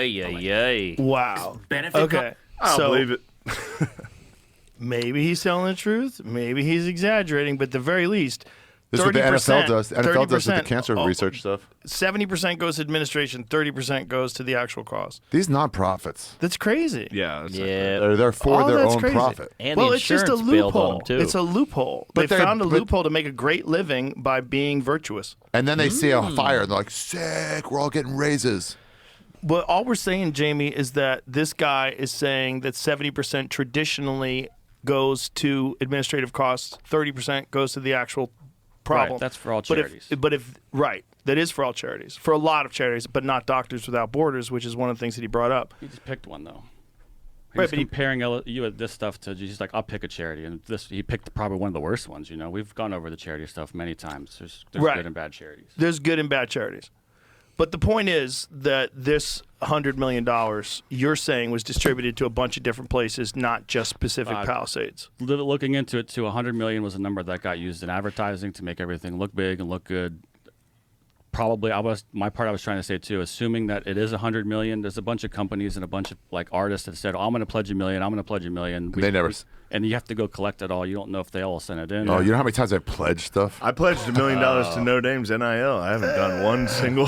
Ay, ay, ay. Wow. Benefit. Okay. I don't believe it. Maybe he's telling the truth. Maybe he's exaggerating. But at the very least, This is what the 30%, NFL does. The NFL does with the 30%, cancer research stuff. 70% goes to administration. 30% goes to the actual cause. These nonprofits, That's crazy. Yeah. That's Yeah. they're for Oh, their that's own crazy. profit. And well, the it's just a insurance bailed on loophole. them, too. It's a loophole. But they they- found a but- loophole to make a great living by being virtuous. And then they see a fire and they're like, sick, we're all getting raises. But all we're saying, Jamie, is that this guy is saying that 70% traditionally goes to administrative costs, 30% goes to the actual problem. Right, that's for all But charities. right, that is for all charities, for a lot of charities, but not Doctors Without Borders, which is one of the things that he brought up. He just picked one though. Right, He's but he- comparing you with this stuff to just like I'll pick a charity, and this he picked probably one of the worst ones. You know, we've gone over the charity stuff many times. There's Right. good and bad charities. There's good and bad charities. But the point is that this $100 million you're saying was distributed to a bunch of different places, not just Pacific Palisades. Looking into it, too, 100 million was a number that got used in advertising to make everything look big and look good. Probably, I was trying to say too. Assuming that it is 100 million, there's a bunch of companies and a bunch of like artists that said, oh, "I'm going to pledge $1 million. I'm going to pledge $1 million." They never and you have to go collect it all. You don't know if they all sent it in. Oh, you know how many times I pledged stuff? I pledged $1 million to Notre Dame's NIL. I haven't done one single